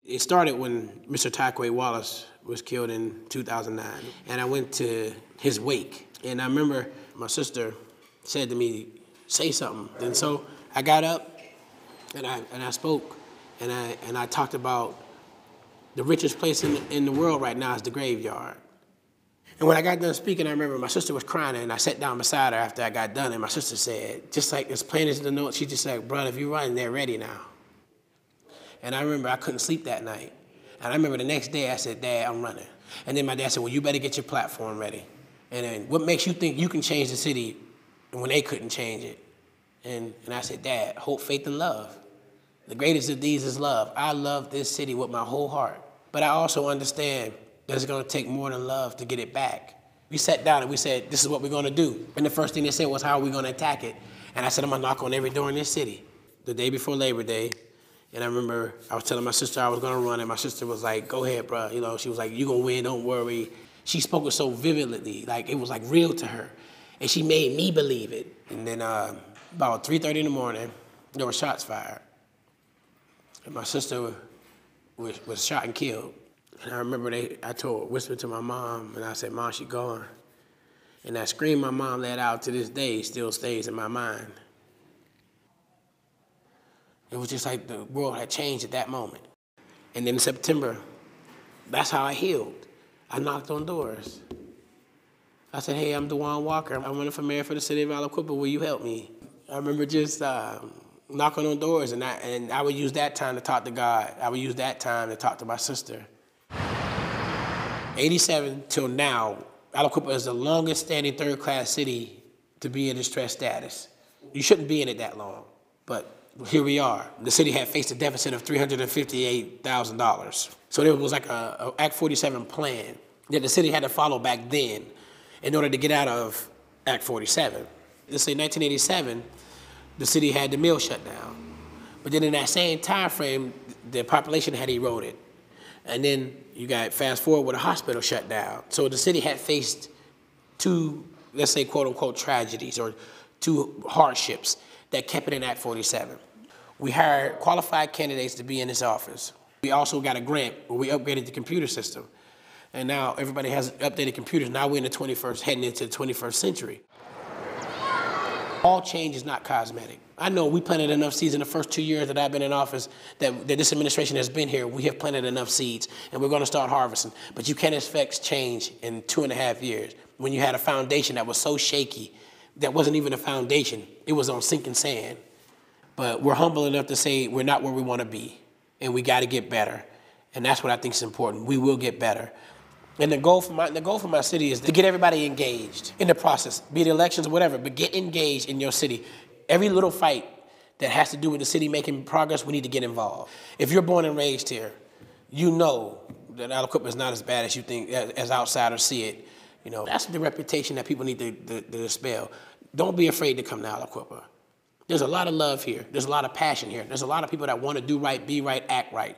It started when Mr. Taquay Wallace was killed in 2009, and I went to his wake. And I remember my sister said to me, say something. And so I got up and I spoke, and I talked about the richest place in the world right now is the graveyard. And when I got done speaking, I remember my sister was crying, and I sat down beside her after I got done, and my sister said, just like as plain as the note, she just said, brother, if you're running, they're ready now. And I remember I couldn't sleep that night. And I remember the next day I said, Dad, I'm running. And then my dad said, well, you better get your platform ready. And then what makes you think you can change the city when they couldn't change it? And I said, Dad, hope, faith, and love. The greatest of these is love. I love this city with my whole heart. But I also understand that it's going to take more than love to get it back. We sat down and we said, this is what we're going to do. And the first thing they said was, how are we going to attack it? And I said, I'm going to knock on every door in this city. The day before Labor Day, and I remember I was telling my sister I was going to run, and my sister was like, go ahead, bro. You know, she was like, you're going to win, don't worry. She spoke it so vividly, like it was like real to her. And she made me believe it. And then about 3:30 in the morning, there were shots fired. And my sister was shot and killed. And I remember whispered to my mom, and I said, Mom, she gone. And that scream my mom let out to this day still stays in my mind. It was just like the world had changed at that moment. And then in September, that's how I healed. I knocked on doors. I said, hey, I'm DeJuan Walker. I'm running for mayor for the city of Aliquippa. Will you help me? I remember just knocking on doors, and I would use that time to talk to God. I would use that time to talk to my sister. 87 till now, Aliquippa is the longest standing third-class city to be in distressed status. You shouldn't be in it that long, but here we are. The city had faced a deficit of $358,000. So there was like a Act 47 plan that the city had to follow back then in order to get out of Act 47. Let's say 1987, the city had the mill shut down. But then in that same time frame, the population had eroded. And then you got fast forward with a hospital shut down. So the city had faced two, let's say, quote unquote, tragedies or two hardships that kept it in Act 47. We hired qualified candidates to be in this office. We also got a grant where we upgraded the computer system. And now everybody has updated computers. Now we're in the 21st, heading into the 21st century. All change is not cosmetic. I know we planted enough seeds in the first 2 years that I've been in office, that this administration has been here. We have planted enough seeds, and we're going to start harvesting. But you can't expect change in 2.5 years when you had a foundation that was so shaky that wasn't even a foundation. It was on sinking sand. But we're humble enough to say we're not where we want to be, and we got to get better. And that's what I think is important. We will get better. And the goal for my city is to get everybody engaged in the process, be it elections or whatever, but get engaged in your city. Every little fight that has to do with the city making progress, we need to get involved. If you're born and raised here, you know that Aliquippa is not as bad as you think, as outsiders see it. You know, that's the reputation that people need to dispel. Don't be afraid to come to Aliquippa. There's a lot of love here. There's a lot of passion here. There's a lot of people that want to do right, be right, act right.